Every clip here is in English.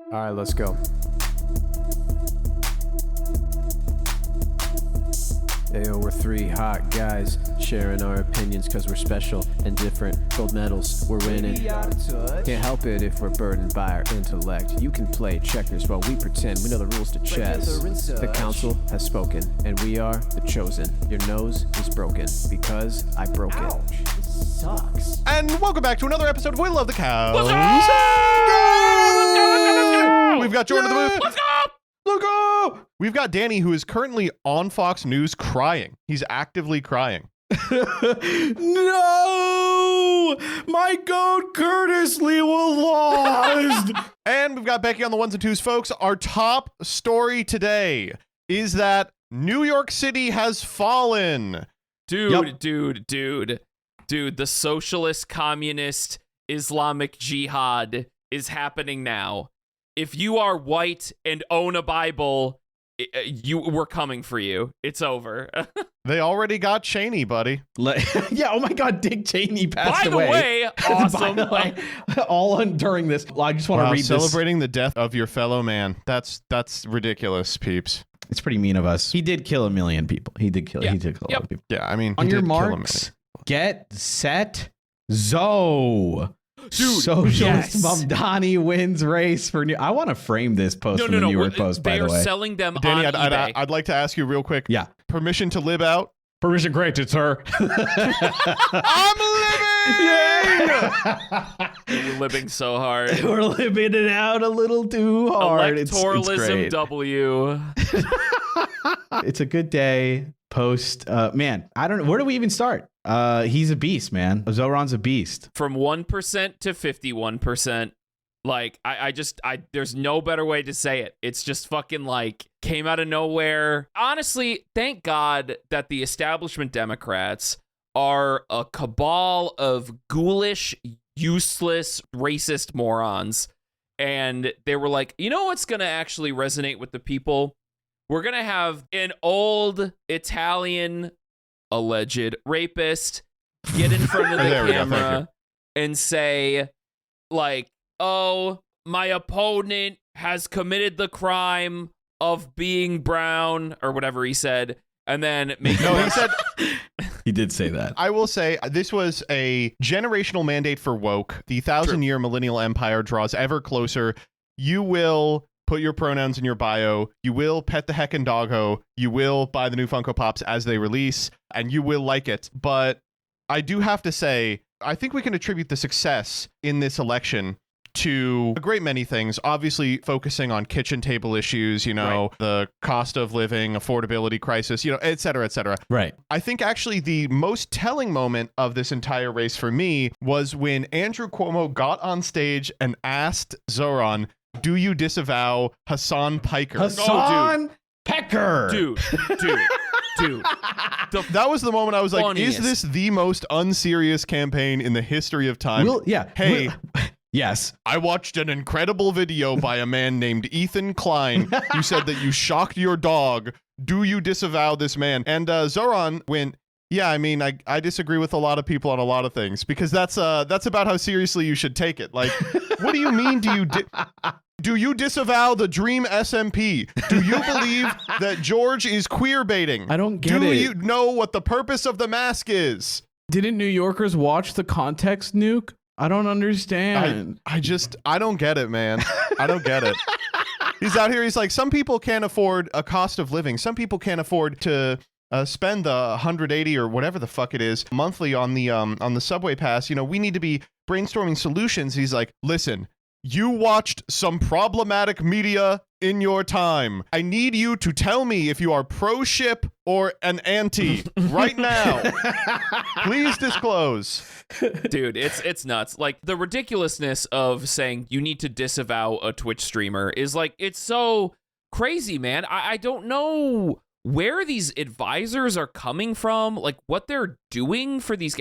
All right, let's go. Ayo, we're three hot guys sharing our opinions because we're special and different. Gold medals, we're winning. Can't help it if we're burdened by our intellect. You can play checkers while we pretend we know the rules to chess. The council has spoken, and we are the chosen. Your nose is broken because I broke it. This sucks. And welcome back to another episode of We Love the Cows. Let's go! We've got Jordan in the booth. Let's go! Look up! We've got Danny, who is currently on Fox News crying. He's actively crying. No! My goat Curtis Lee was lost! And we've got Becky on the ones and twos, folks. Our top story today is that New York City has fallen. Dude, the socialist, communist, Islamic jihad is happening now. If you are white and own a Bible, we're coming for you. It's over. They already got Cheney, buddy. Yeah, oh my God, Dick Cheney passed By the away. way, awesome. During this, I just want to read celebrating the death of your fellow man. That's ridiculous, peeps. It's pretty mean of us. He did kill a million people. He did kill a lot of people. Yeah, I mean, On he your did kill a marks, get set, Zoe. Dude, Socialist yes. Mamdani wins race for New. I want to frame this post from the New York Post, by the way. They are selling them Danny, on eBay. I'd like to ask you real quick. Yeah. Permission to live out? Permission granted, sir. I'm living! We're living so hard. We're living it out a little too hard. Electoralism it's W. It's a good day. Post, man, I don't know. Where do we even start? He's a beast, man. Zoran's a beast. From 1% to 51%. Like, I there's no better way to say it. It's just fucking like came out of nowhere. Honestly, thank God that the establishment Democrats are a cabal of ghoulish, useless, racist morons. And they were like, you know what's going to actually resonate with the people? We're going to have an old Italian alleged rapist get in front of the camera and say, like, oh, my opponent has committed the crime of being brown, or whatever he said, and then make he said... He did say that. I will say this was a generational mandate for woke. The 1,000-year millennial empire draws ever closer. You will put your pronouns in your bio. You will pet the heckin' doggo. You will buy the new Funko Pops as they release, and you will like it. But I do have to say, I think we can attribute the success in this election to a great many things. Obviously, focusing on kitchen table issues, the cost of living, affordability crisis, et cetera, et cetera. Right. I think actually the most telling moment of this entire race for me was when Andrew Cuomo got on stage and asked Zoran, do you disavow Hassan Piker? Hassan Pecker. Dude. That was the moment I was like, funniest. is this the most unserious campaign in the history of time? Hey. Yes. I watched an incredible video by a man named Ethan Klein who said that you shocked your dog. Do you disavow this man? And Zoran went, yeah, I mean, I disagree with a lot of people on a lot of things, because that's about how seriously you should take it. Like, what do you mean? Do you disavow the Dream SMP? Do you believe that George is queer baiting? I don't get it. Do you know what the purpose of the mask is? Didn't New Yorkers watch the context nuke? I don't understand. I don't get it, man. I don't get it. He's out here. He's like, some people can't afford a cost of living. Some people can't afford to spend the $180 or whatever the fuck it is monthly on the subway pass. We need to be brainstorming solutions. He's like, listen, you watched some problematic media in your time. I need you to tell me if you are pro-ship or an anti right now. Please disclose. Dude, it's nuts. Like, the ridiculousness of saying you need to disavow a Twitch streamer is like, it's so crazy, man. I don't know where these advisors are coming from, like what they're doing for these.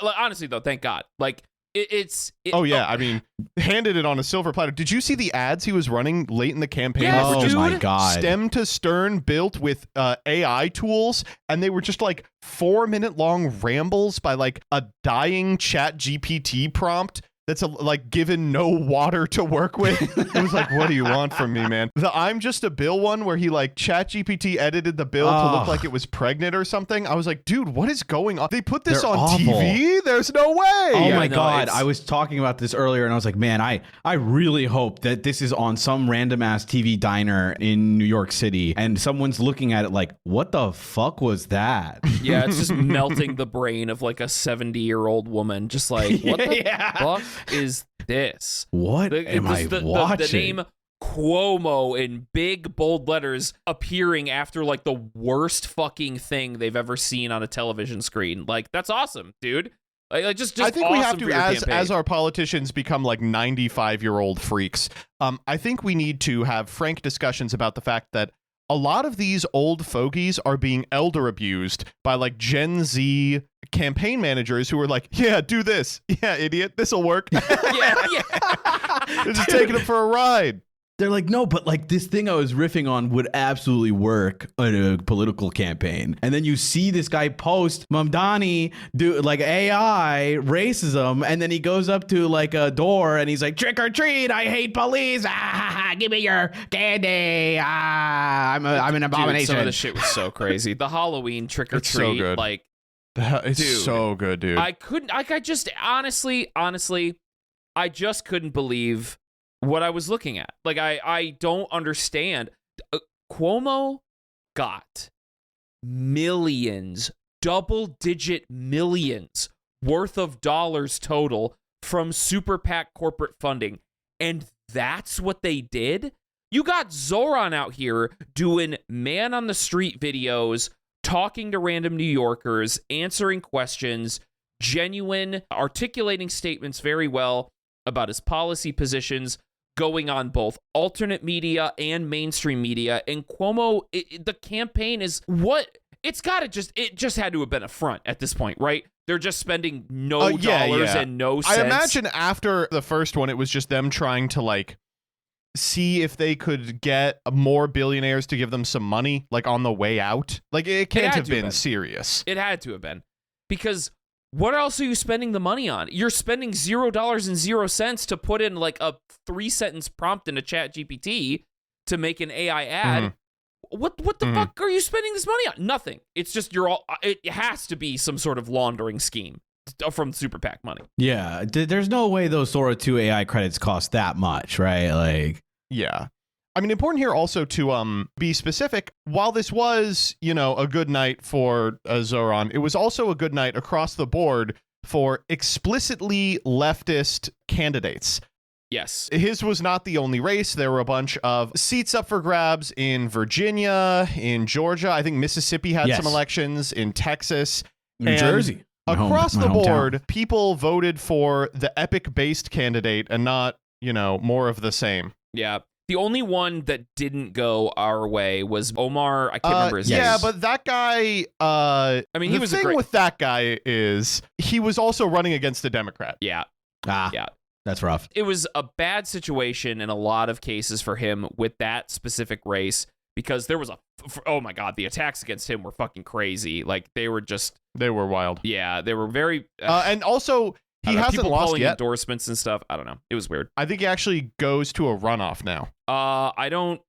Honestly though, thank God. Like, I mean, handed it on a silver platter. Did you see the ads he was running late in the campaign? Yes, that were just my God. Stem to stern built with AI tools, and they were just like 4-minute long rambles by like a dying Chat GPT prompt that's like given no water to work with. It was like, what do you want from me, man? The I'm just a bill one where he like ChatGPT edited the bill to look like it was pregnant or something. I was like, dude, what is going on? They put this They're on awful. TV? There's no way. Oh Yeah, my no, God. it's- I was talking about this earlier and I was like, man, I really hope that this is on some random ass TV diner in New York City and someone's looking at it like, what the fuck was that? Yeah, it's just melting the brain of like a 70-year-old woman. Just like, what the fuck is this? What am I watching? The name Cuomo in big bold letters appearing after like the worst fucking thing they've ever seen on a television screen. Like, that's awesome, dude. Like just I think awesome we have for to, your campaign. as our politicians become like 95-year-old freaks, I think we need to have frank discussions about the fact that a lot of these old fogies are being elder abused by like Gen Z campaign managers who are like, yeah, do this. Yeah, idiot. This'll work. yeah. They're just taking them for a ride. They're like, no, but like this thing I was riffing on would absolutely work in a political campaign. And then you see this guy post Mamdani do like AI racism. And then he goes up to like a door and he's like, trick or treat. I hate police. Ah, give me your candy. Ah, I'm an abomination. Dude, some of the shit was so crazy. The Halloween trick or It's so treat, good. like, It's Dude. so good, dude. I couldn't. Like, I just honestly, I just couldn't believe what I was looking at. Like, I don't understand. Cuomo got millions, double-digit millions worth of dollars total from Super PAC corporate funding, and that's what they did? You got Zoran out here doing man-on-the-street videos, talking to random New Yorkers, answering questions, genuine, articulating statements very well about his policy positions, going on both alternate media and mainstream media. And Cuomo, the campaign is what it's got to it just had to have been a front at this point, right? They're just spending no dollars and no cents. I imagine after the first one, it was just them trying to like see if they could get more billionaires to give them some money, like on the way out. Like it can't have been serious. It had to have been, because what else are you spending the money on? You're spending $0.00 to put in like a 3-sentence prompt in a chat GPT to make an AI ad. Mm-hmm. What the fuck are you spending this money on? Nothing. It's just it has to be some sort of laundering scheme from Super PAC money. Yeah, there's no way those Sora 2 AI credits cost that much, right? Like, Yeah. I mean, important here also to be specific. While this was, a good night for Zoran, it was also a good night across the board for explicitly leftist candidates. Yes. His was not the only race. There were a bunch of seats up for grabs in Virginia, in Georgia. I think Mississippi had some elections, in Texas. New And Jersey. Across my the hometown. board, people voted for the epic-based candidate and not, more of the same. Yeah. The only one that didn't go our way was Omar. I can't remember his name. Yeah, but that guy. I mean, he was the a thing great. with that guy is he was also running against a Democrat. Yeah. Yeah, that's rough. It was a bad situation in a lot of cases for him with that specific race, because there was oh my God, the attacks against him were fucking crazy. Like, they were wild. Yeah, they were very. And also, he hasn't people lost pulling yet. endorsements and stuff. I don't know. It was weird. I think he actually goes to a runoff now. I don't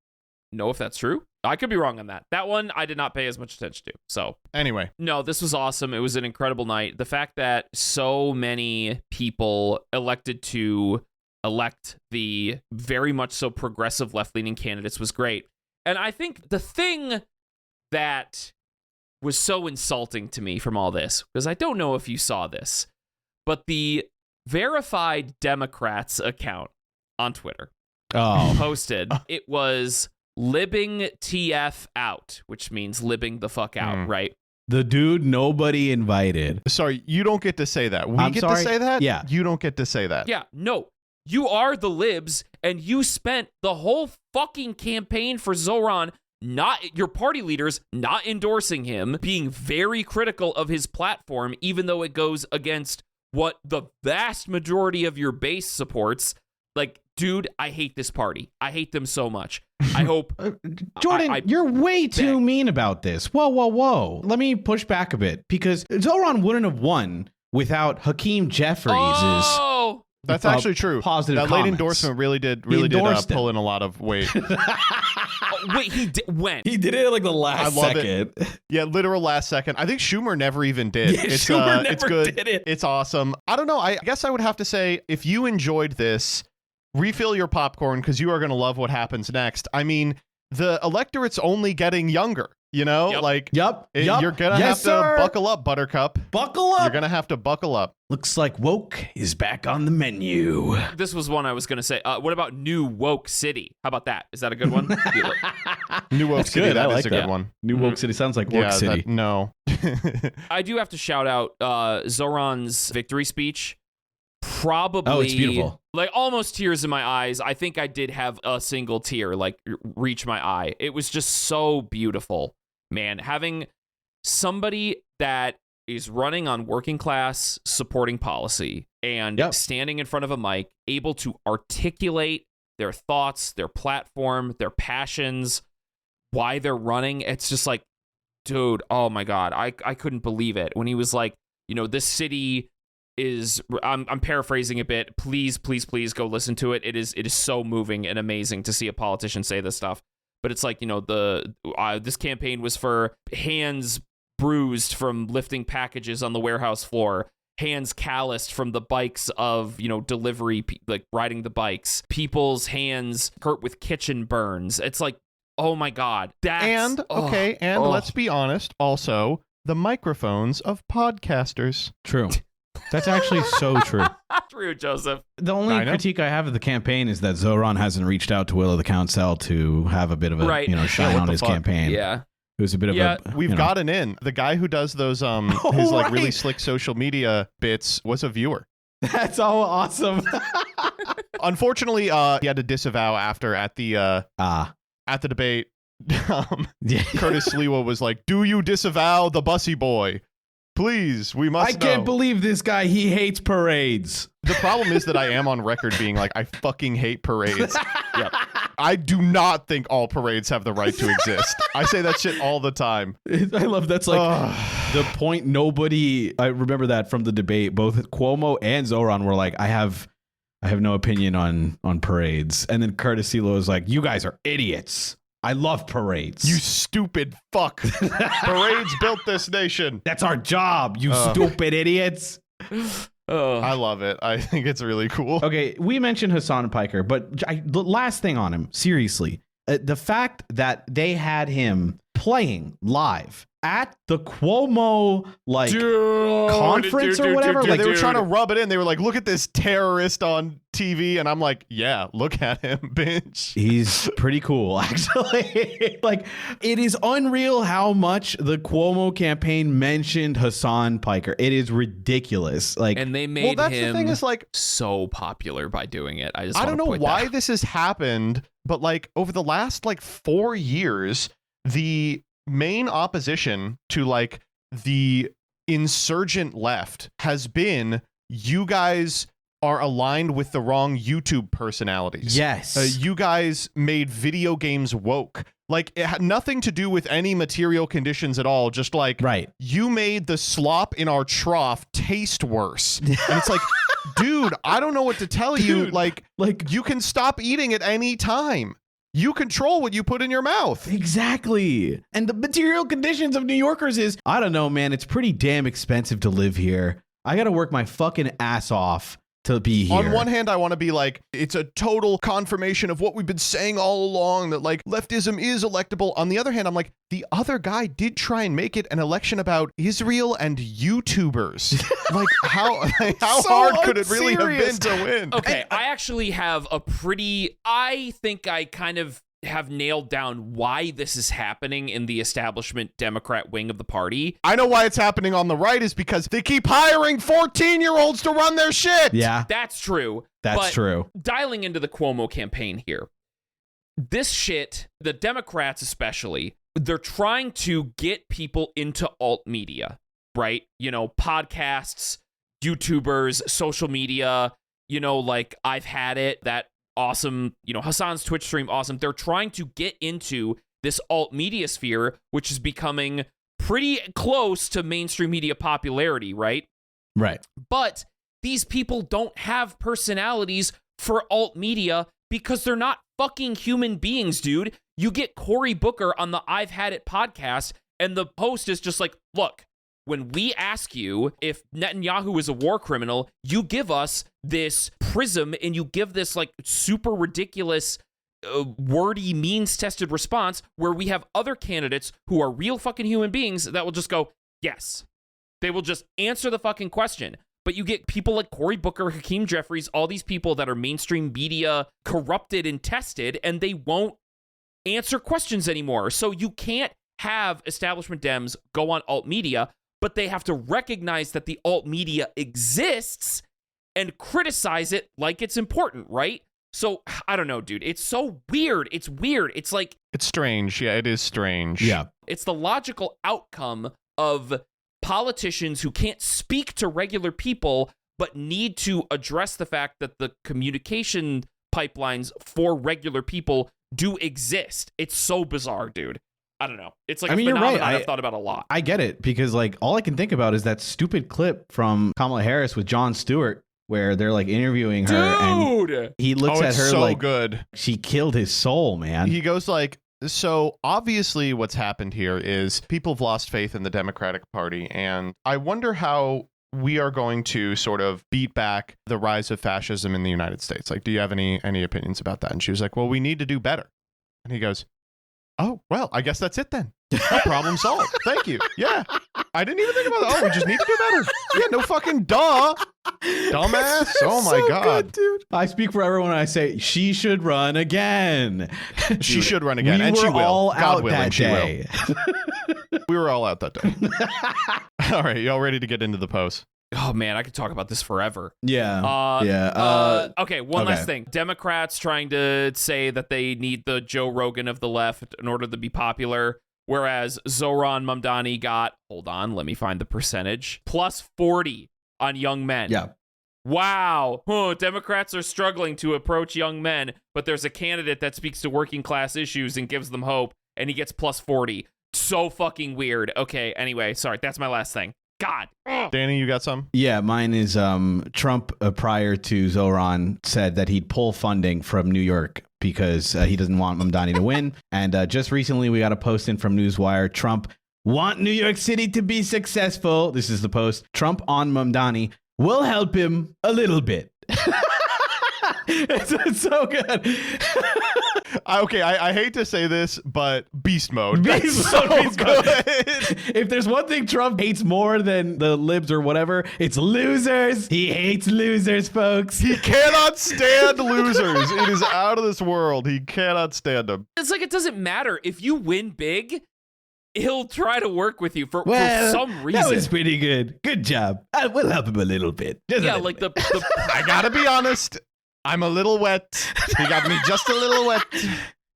know if that's true. I could be wrong on that. That one I did not pay as much attention to. So Anyway, no, this was awesome. It was an incredible night. The fact that so many people elected to elect the very much so progressive left-leaning candidates was great. And I think the thing that was so insulting to me from all this, because I don't know if you saw this, but the verified Democrats account on Twitter posted, it was libbing TF out, which means libbing the fuck out, right? The dude nobody invited. sorry, you don't get to say that. We I'm get sorry? to say that? Yeah. You don't get to say that. Yeah, no. You are the libs, and you spent the whole fucking campaign for Zoran, not your party leaders, not endorsing him, being very critical of his platform, even though it goes against what the vast majority of your base supports. Like, dude, I hate this party. I hate them so much. I hope... Jordan, you're way too mean about this. Whoa. Let me push back a bit, because Zoran wouldn't have won without Hakeem Jeffries' That's actually true. Positive that late comments. endorsement really did endorsed pull in a lot of weight. Oh, wait, he did when? He did it at like the last I love second. Yeah, literal last second. I think Schumer never even did. Yeah, It's Schumer it's never good. did it. It's awesome. I don't know. I guess I would have to say if you enjoyed this, refill your popcorn because you are going to love what happens next. I mean, the electorate's only getting younger. You know, Yep. like Yup. you're gonna have to buckle up, Buttercup. Buckle up. You're gonna have to buckle up. Looks like woke is back on the menu. This was one I was going to say. What about New Woke City? How about that? Is that a good one? New Woke That's City, good. I that is like a good that. one. New woke city sounds like woke Yeah, city. no. I do have to shout out Zoran's victory speech. Probably. Oh, it's beautiful. Like almost tears in my eyes. I think I did have a single tear like reach my eye. It was just so beautiful. Man, having somebody that is running on working class supporting policy and standing in front of a mic, able to articulate their thoughts, their platform, their passions, why they're running. It's just like, dude, oh my God. I couldn't believe it when he was like, you know, this city is, I'm paraphrasing a bit. Please go listen to it. It is so moving and amazing to see a politician say this stuff. But it's like, you know, this campaign was for hands bruised from lifting packages on the warehouse floor, hands calloused from the bikes of, you know, delivery, like riding the bikes, people's hands hurt with kitchen burns. It's like, oh my God. And let's be honest, also, the microphones of podcasters. True. That's actually so true. True, Joseph. The only critique I have of the campaign is that Zoran hasn't reached out to Will of the Council to have a bit of a shine on his campaign. Yeah. It was a bit of a we've gotten in. The guy who does those his like really slick social media bits was a viewer. That's all awesome. Unfortunately, he had to disavow after at the debate. Curtis Sliwa was like, "Do you disavow the bussy boy? Please, we must I can't believe this guy. He hates parades." The problem is that I am on record being like, I fucking hate parades. Yep. I do not think all parades have the right to exist. I say that shit all the time. I love that's like the point I remember that from the debate. Both Cuomo and Zoran were like, I have no opinion on parades. And then Curtis Silo was like, you guys are idiots. I love parades. You stupid fuck. Parades built this nation. That's our job, you stupid idiots. I love it. I think it's really cool. Okay, we mentioned Hassan Piker, but the last thing on him, seriously, the fact that they had him playing live at the Cuomo conference or whatever. They were trying to rub it in. They were like, look at this terrorist on TV. And I'm like, yeah, look at him, bitch. He's pretty cool, actually. Like, it is unreal how much the Cuomo campaign mentioned Hassan Piker. It is ridiculous. Like, and they made that's him the thing is like so popular by doing it. I don't know why this has happened, but like over the last like 4 years, the main opposition to like the insurgent left has been, you guys are aligned with the wrong YouTube personalities. Yes. You guys made video games woke. Like, it had nothing to do with any material conditions at all. Just like, you made the slop in our trough taste worse. And it's like, dude, I don't know what to tell you. Like you can stop eating at any time. You control what you put in your mouth. Exactly. And the material conditions of New Yorkers is, I don't know, man, it's pretty damn expensive to live here. I got to work my fucking ass off to be here. On one hand, I want to be like, it's a total confirmation of what we've been saying all along, that like leftism is electable. On the other hand, I'm like, the other guy did try and make it an election about Israel and YouTubers. Like, how so hard could it really have been to win? Okay, I actually have I think I kind of have nailed down why this is happening in the establishment Democrat wing of the party. I know why it's happening on the right is because they keep hiring 14-year-olds to run their shit. Yeah. That's true. That's true. Dialing into the Cuomo campaign here. This shit, the Democrats especially, they're trying to get people into alt media, right? You know, podcasts, YouTubers, social media, you know, like I've Had It, that awesome, you know, Hassan's Twitch stream, awesome. They're trying to get into this alt media sphere, which is becoming pretty close to mainstream media popularity, right? Right. But these people don't have personalities for alt media because they're not fucking human beings, dude. You get Cory Booker on the I've Had It podcast, and the post is just like, look, when we ask you if Netanyahu is a war criminal, you give us this prism and you give this like super ridiculous, wordy, means-tested response where we have other candidates who are real fucking human beings that will just go, yes. They will just answer the fucking question. But you get people like Cory Booker, Hakeem Jeffries, all these people that are mainstream media corrupted and tested, and they won't answer questions anymore. So you can't have establishment Dems go on alt media, but they have to recognize that the alt media exists and criticize it like it's important, right? So, I don't know, dude. It's so weird. It's weird. It's like... It's strange. Yeah, it is strange. Yeah. It's the logical outcome of politicians who can't speak to regular people, but need to address the fact that the communication pipelines for regular people do exist. It's so bizarre, dude. I don't know. It's like a phenomenon I've thought about a lot. I get it, because like all I can think about is that stupid clip from Kamala Harris with Jon Stewart where they're like interviewing her and he looks at her so like good. She killed his soul, man. He goes like, so obviously what's happened here is people have lost faith in the Democratic Party, and I wonder how we are going to sort of beat back the rise of fascism in the United States. Like, do you have any opinions about that? And she was like, well, we need to do better. And he goes, oh, well, I guess that's it then. Problem solved. Thank you. Yeah. I didn't even think about that. Oh, we just need to do better. Yeah, no fucking duh. Dumbass. Oh my God. Good, dude. I speak for everyone when I say she should run again. She should run again. We and were she will. all God out willing, that she day. will. We were all out that day. All right. Y'all ready to get into the post? Oh, man, I could talk about this forever. Yeah. Okay, one last thing. Democrats trying to say that they need the Joe Rogan of the left in order to be popular, whereas Zohran Mamdani got, hold on, let me find the percentage, plus 40 on young men. Yeah. Wow. Democrats are struggling to approach young men, but there's a candidate that speaks to working class issues and gives them hope, and he gets plus 40. So fucking weird. Okay, anyway, sorry, that's my last thing. God. Danny, you got some? Yeah, mine is Trump prior to Zohran said that he'd pull funding from New York because he doesn't want Mamdani to win. And just recently we got a post in from Newswire. Trump want New York City to be successful. This is the post. Trump on Mamdani will help him a little bit. It's so good. Okay, I hate to say this, but beast mode. Beast mode. If there's one thing Trump hates more than the libs or whatever, it's losers. He hates losers, folks. He cannot stand losers. It is out of this world. He cannot stand them. It's like it doesn't matter. If you win big, he'll try to work with you for some reason. That was pretty good. Good job. We'll help him a little bit. Like the I gotta be honest. I'm a little wet. He got me just a little wet.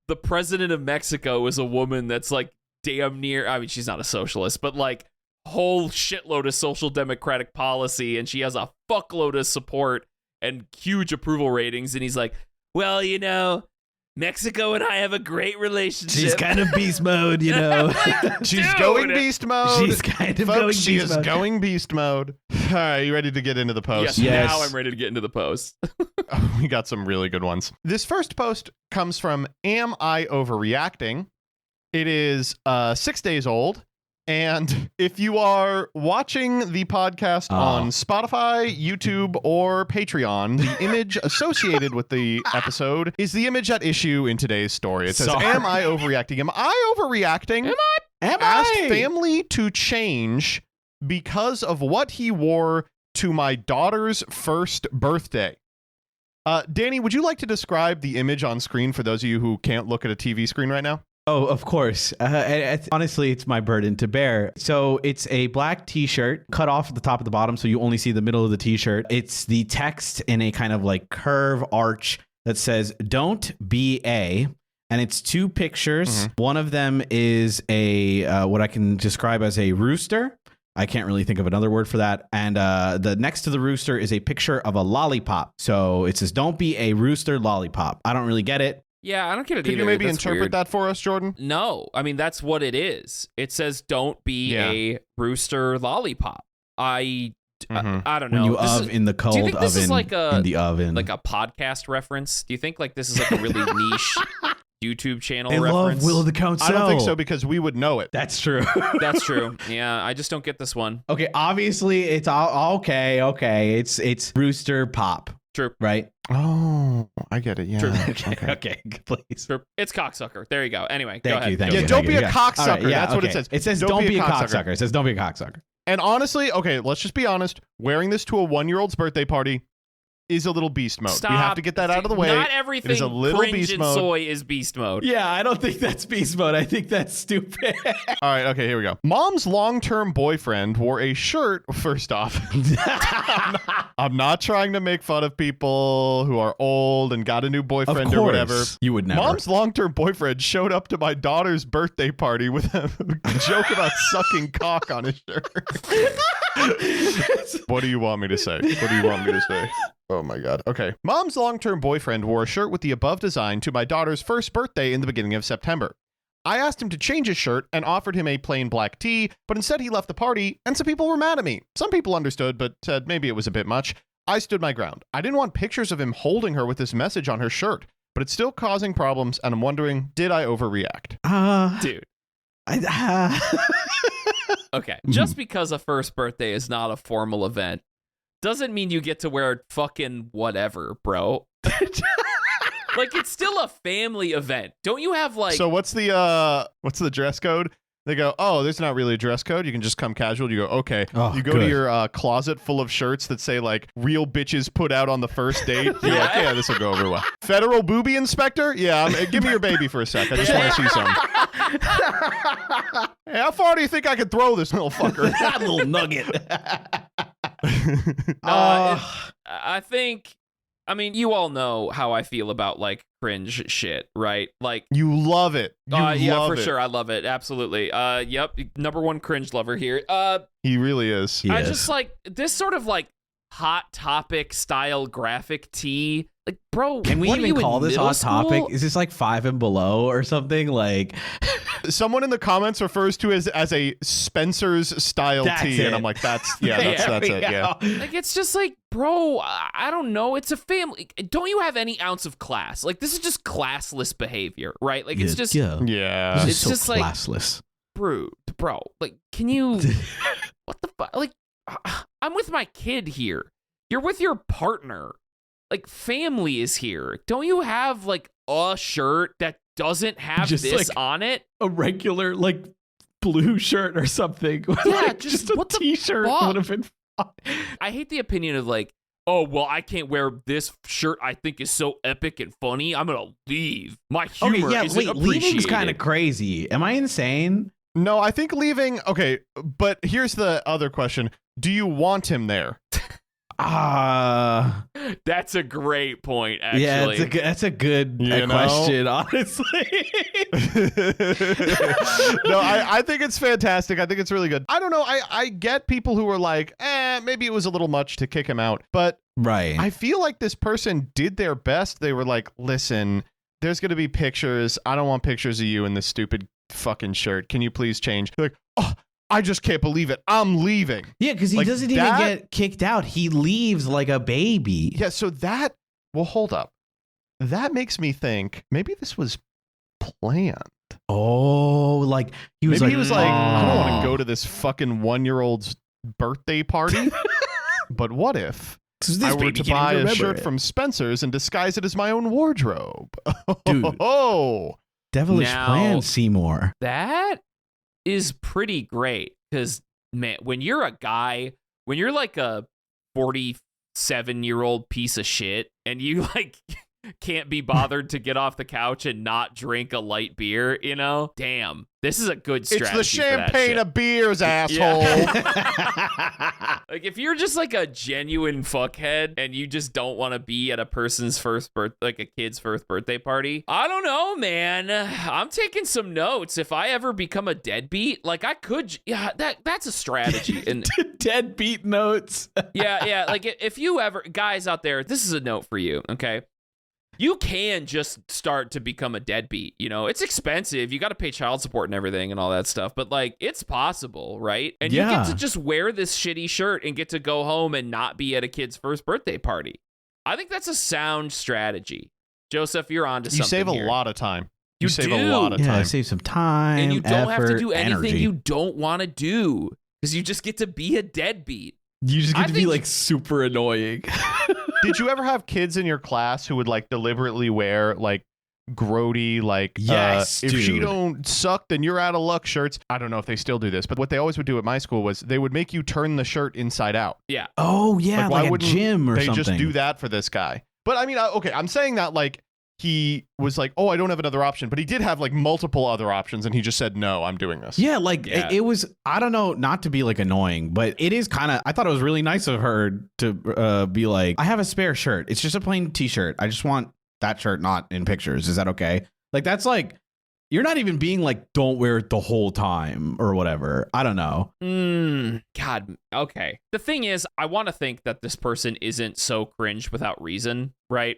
The president of Mexico is a woman that's like damn near, I mean, she's not a socialist, but like whole shitload of social democratic policy, and she has a fuckload of support and huge approval ratings, and he's like, well, you know, Mexico and I have a great relationship. She's kind of beast mode, you know. She's going beast mode. She's kind of Folks, going she beast is mode. going beast mode. All right, you ready to get into the post? Yes, now I'm ready to get into the post. Oh, we got some really good ones. This first post comes from Am I Overreacting? It is 6 days old. And if you are watching the podcast on Spotify, YouTube, or Patreon, the image associated with the episode is the image at issue in today's story. It says, Am I overreacting? Am I overreacting? Am Asked I? family to change because of what he wore to my daughter's first birthday. Danny, would you like to describe the image on screen for those of you who can't look at a TV screen right now? Oh, of course. Honestly, it's my burden to bear. So it's a black t-shirt cut off at the top of the bottom, so you only see the middle of the t-shirt. It's the text in a kind of like curve arch that says, don't be a, and it's two pictures. Mm-hmm. One of them is a, what I can describe as a rooster. I can't really think of another word for that. And the next to the rooster is a picture of a lollipop. So it says, don't be a rooster lollipop. I don't really get it. Yeah, I don't get it Could either. you maybe That's interpret weird. that for us, Jordan? No, I mean, that's what it is. It says, don't be a rooster lollipop. I I don't know. When you This oven in the cold do you think this oven is like in the oven. like a podcast reference? Do you think like this is like a really niche YouTube channel they reference? love Will of the Council. I don't think so because we would know it. That's true. That's true. Yeah, I just don't get this one. Okay, obviously it's all okay. It's Rooster Pop, True. right? Oh, I get it. Yeah. True. Okay, please. True. It's cocksucker. There you go. Anyway, go Thank ahead. you. Thank Yeah, you. don't thank be you. a Yeah. cocksucker. All right, yeah, That's what it okay. says. It says Don't don't be be a a cocksucker. cocksucker. It says don't be a cocksucker. And honestly, okay, let's just be honest. Wearing this to a 1-year-old's birthday party is a little beast mode. Stop. We have to get that out of the way. Not everything It is a little cringe beast and mode. soy is beast mode. Yeah, I don't think that's beast mode. I think that's stupid. All right, okay, here we go. Mom's long-term boyfriend wore a shirt. First off, I'm not trying to make fun of people who are old and got a new boyfriend or whatever. You would never. Mom's long-term boyfriend showed up to my daughter's birthday party with a joke about sucking cock on his shirt. What do you want me to say? What do you want me to say? Oh my God. Okay. Mom's long-term boyfriend wore a shirt with the above design to my daughter's first birthday in the beginning of September. I asked him to change his shirt and offered him a plain black tee, but instead he left the party, and some people were mad at me. Some people understood, but said maybe it was a bit much. I stood my ground. I didn't want pictures of him holding her with this message on her shirt, but it's still causing problems, and I'm wondering, did I overreact? Dude. I, Okay. Just because a first birthday is not a formal event doesn't mean you get to wear fucking whatever, bro. Like, it's still a family event. Don't you have like So what's the dress code? They go, oh, there's not really a dress code. You can just come casual. You go, okay. Oh, you go to good. your closet full of shirts that say like real bitches put out on the first date. You're like, yeah, this will go over well. Federal booby inspector? Yeah, give me your baby for a sec. I just want to see some. Hey, how far do you think I could throw this little fucker? that little nugget. I think, I mean, you all know how I feel about like cringe shit, right? Like, You love it. You yeah, love for it. sure. I love it. Absolutely. Yep. Number one cringe lover here. He really is. He I is. just like this sort of like Hot Topic style graphic tee. Like, bro, Can we what are even you call in this middle hot topic? school? Is this like 5 and below or something? Like, Someone in the comments refers to it as a Spencer's style That's tee, it. and I'm like, that's Yeah, that's it. Yeah. Like, it's just like, bro, I don't know. It's a family. Don't you have any ounce of class? Like, this is just classless behavior, right? Like, it's just, yeah. Yeah. This It's is so just like- classless. bro. Like, can you? What the fuck? Like, I'm with my kid here. You're with your partner. Like, family is here. Don't you have like a shirt that doesn't have Just, this like, on it? A regular like blue shirt or something. Yeah, Like, just a what the t-shirt fuck? would have been fine. I hate the opinion of like, oh, well, I can't wear this shirt I think is so epic and funny. I'm gonna leave. My humor Okay, yeah, isn't wait, leaving's appreciated. kind of crazy. Am I insane? No, I think leaving. Okay, but here's the other question: do you want him there? That's a great point, actually. Yeah, that's a good You know? question, honestly. No, I think it's fantastic. I think it's really good. I don't know. I get people who are like, maybe it was a little much to kick him out, but Right. I feel like this person did their best. They were like, listen, there's going to be pictures. I don't want pictures of you in this stupid fucking shirt. Can you please change? They're like, oh, I just can't believe it. I'm leaving. Yeah, because he Like doesn't that- even get kicked out. He leaves like a baby. Yeah, so that, well, hold up. That makes me think maybe this was planned. Oh, like he was Maybe like, he was like, I don't want to "Oh." go to this fucking 1-year-old's birthday party. But what if This I were baby to can't buy even a remember shirt it. from Spencer's and disguise it as my own wardrobe? Dude. Oh, Devilish Now- Plan, Seymour. That is pretty great because, man, when you're a guy, when you're like a 47-year-old piece of shit and you like can't be bothered to get off the couch and not drink a light beer, you know, damn, this is a good strategy. it's the for that champagne shit. of beers, asshole. Yeah. Like, if you're just like a genuine fuckhead and you just don't want to be at a person's like a kid's first birthday party, I don't know, man. I'm taking some notes. If I ever become a deadbeat, like I could, yeah, that's a strategy. And Deadbeat notes. yeah, like if you ever, guys out there, this is a note for you, okay? you can just start to become a deadbeat. You know, it's expensive. You got to pay child support and everything and all that stuff. But like, it's possible, right? And you get to just wear this shitty shirt and get to go home and not be at a kid's first birthday party. I think that's a sound strategy. Joseph, you're on to something. You save a here. lot of time. You save do. a lot of time. Yeah, save some time, and you don't have to do anything energy. you don't want to do because you just get to be a deadbeat. You just get I to be think- like super annoying. Did you ever have kids in your class who would like deliberately wear like grody, like Yes, if she dude. don't suck, then you're out of luck shirts? I don't know if they still do this, but what they always would do at my school was they would make you turn the shirt inside out. Yeah. Oh yeah, why like a wouldn't gym or they something. just do that for this guy? But I mean, okay, I'm saying that like he was like, oh, I don't have another option, but he did have like multiple other options, and he just said, no, I'm doing this. Yeah, like Yeah. It was. I don't know, not to be like annoying, but it is kind of. I thought it was really nice of her to be like, I have a spare shirt. It's just a plain T-shirt. I just want that shirt not in pictures. Is that okay? Like that's like. You're not even being like, don't wear it the whole time or whatever. I don't know. God. Okay. The thing is, I want to think that this person isn't so cringe without reason, right?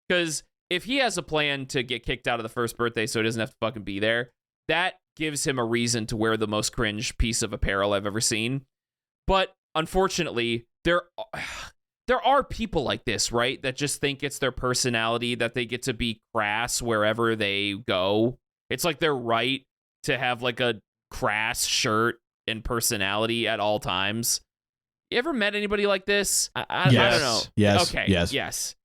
Because if he has a plan to get kicked out of the first birthday so he doesn't have to fucking be there, that gives him a reason to wear the most cringe piece of apparel I've ever seen. But unfortunately, there are people like this, right? That just think it's their personality, that they get to be crass wherever they go. It's like their right to have like a crass shirt and personality at all times. You ever met anybody like this? I don't know. Yes. Okay. Yes. Yes.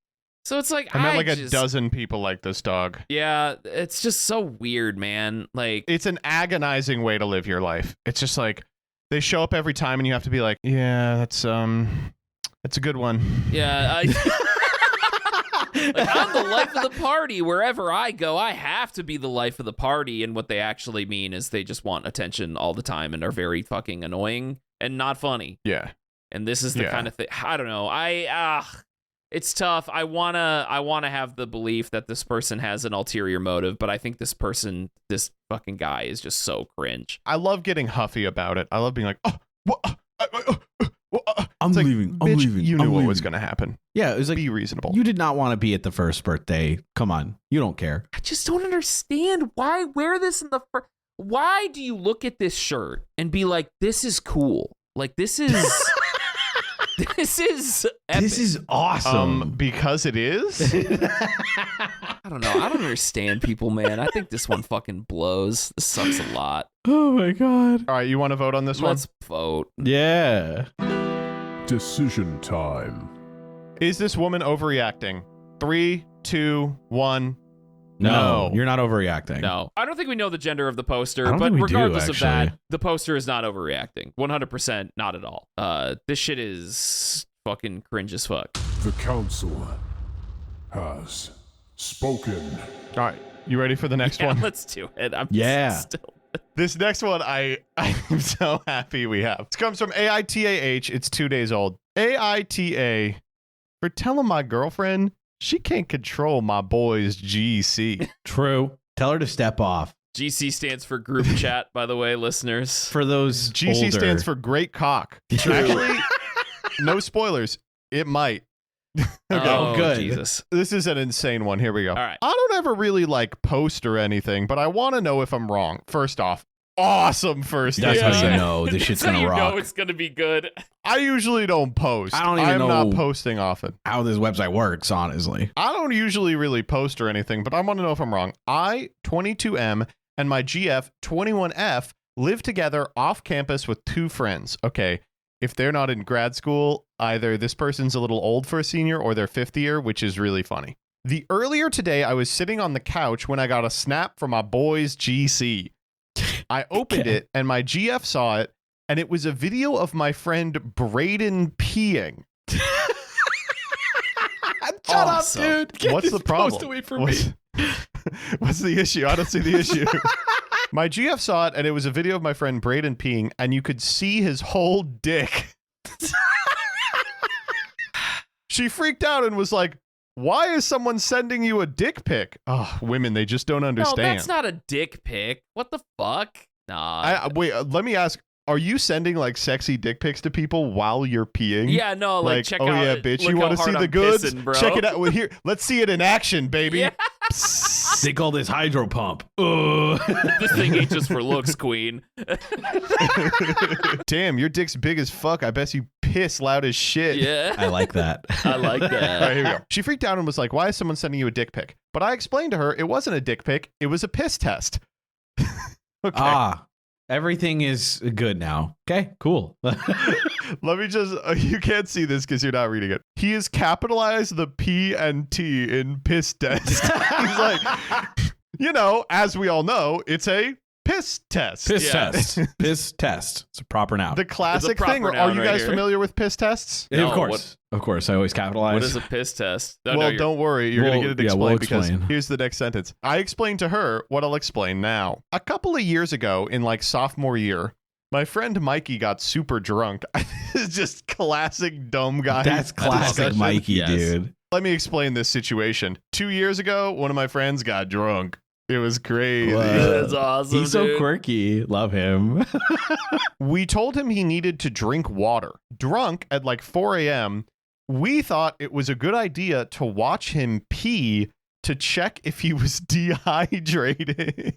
So it's like I met like just, a dozen people like this, dog. Yeah, it's just so weird, man. Like It's an agonizing way to live your life. It's just like they show up every time, and you have to be like, yeah, that's a good one. yeah, like, I'm the life of the party. Wherever I go, I have to be the life of the party. And what they actually mean is they just want attention all the time and are very fucking annoying and not funny. Yeah. And this is the kind of thing. I don't know. It's tough. I wanna have the belief that this person has an ulterior motive, but I think this fucking guy is just so cringe. I love getting huffy about it. I love being like, oh, what? I'm It's like, leaving. I'm bitch, leaving. You knew I'm what was leaving. going to happen. Yeah, it was like Be reasonable. you did not want to be at the first birthday. Come on, you don't care. I just don't understand why wear this in the first. Why do you look at this shirt and be like, this is cool? Like, this is this is epic. This is awesome. Because it is. I don't know. I don't understand people, man. I think this one fucking blows. This sucks a lot. Oh my god. All right, you want to vote on this Let's vote. Yeah. Decision time. one? Is this woman overreacting? 3, 2, 1. No, you're not overreacting. No, I don't think we know the gender of the poster, I don't but think we do, regardless of that, actually. the poster is not overreacting. 100% not at all. This shit is fucking cringe as fuck. The council has spoken. All right, you ready for the next Yeah, one? let's do it. I'm Yeah. still. This next one, I'm so happy we have. This comes from AITAH. It's 2 days old. AITA for telling my girlfriend she can't control my boy's GC. True. Tell her to step off. GC stands for group chat, by the way, listeners. For those GC older. stands for great cock. Actually, no spoilers. It might. Okay. Oh, good. Jesus. This is an insane one. Here we go. All right. I don't ever really like post or anything, but I want to know if I'm wrong. First off, awesome first That's thing. how you know this shit's That's how gonna you rock. know it's gonna be good. I usually don't post. I don't even I'm know- not posting often. How this website works, honestly. I don't usually really post or anything, but I want to know if I'm wrong. I, 22M, and my GF, 21F, live together off campus with 2 friends. Okay, if they're not in grad school, either this person's a little old for a senior or they're 5th year, which is really funny. The earlier today, I was sitting on the couch when I got a snap from my boy's GC. I opened it, and my GF saw it, and it was a video of my friend Braden peeing. Shut Awesome. up, dude. Get What's this the problem? post away from what's, me. what's the issue? I don't see the issue. My GF saw it, and it was a video of my friend Braden peeing, and you could see his whole dick. She freaked out and was like, why is someone sending you a dick pic? Oh, women, they just don't No, understand. that's not a dick pic. What the fuck? Nah. Wait, let me ask, Are you sending like sexy dick pics to people while you're peeing? Yeah, no, like check oh out. yeah, bitch, look you want how to see hard the I'm goods? pissing, bro. Check it out. Well, here, let's see it in action, baby. Yeah. They call this hydro pump. Ugh. This thing ain't just for looks, queen. Damn, your dick's big as fuck. I bet you piss loud as shit. Yeah, I like that. I like All that. right, here we go. She freaked out and was like, why is someone sending you a dick pic? But I explained to her it wasn't a dick pic. It was a piss test. Okay. Everything is good now. Okay, cool. Let me just, you can't see this because you're not reading it. He has capitalized the P and T in piss test. He's like, you know, as we all know, it's a piss test. Piss Yeah. test. Piss test. It's a proper noun. The classic proper thing. Are noun you right guys here. familiar with piss tests? No, of course. Of course. I always capitalize. What is a piss test? Oh, no, Well, you're- don't worry. You're going to get it We'll explained because explain. here's the next sentence. I explained to her what I'll explain now. A couple of years ago, in like sophomore year, my friend Mikey got super drunk. It's just classic dumb guy. That's classic discussion. Mikey, Yes. dude. Let me explain this situation. 2 years ago, one of my friends got drunk. It was crazy. Wow. That's awesome. He's so dude. quirky. Love him. We told him he needed to drink water. Drunk at like 4 a.m., we thought it was a good idea to watch him pee to check if he was dehydrated.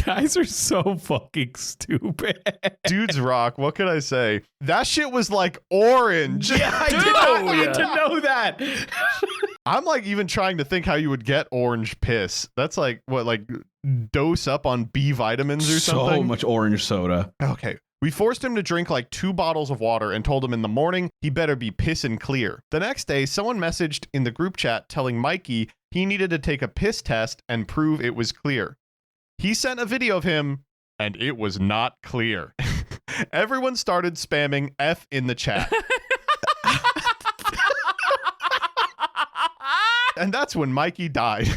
Guys are so fucking stupid. Dudes rock. What can I say? That shit was like orange. Yeah, I Dude, did not yeah. need to know that. I'm like even trying to think how you would get orange piss. That's like what, like dose up on B vitamins or So something? much orange soda. Okay. We forced him to drink like 2 bottles of water and told him in the morning he better be pissin' clear. The next day, someone messaged in the group chat telling Mikey he needed to take a piss test and prove it was clear. He sent a video of him and it was not clear. Everyone started spamming F in the chat. And that's when Mikey died.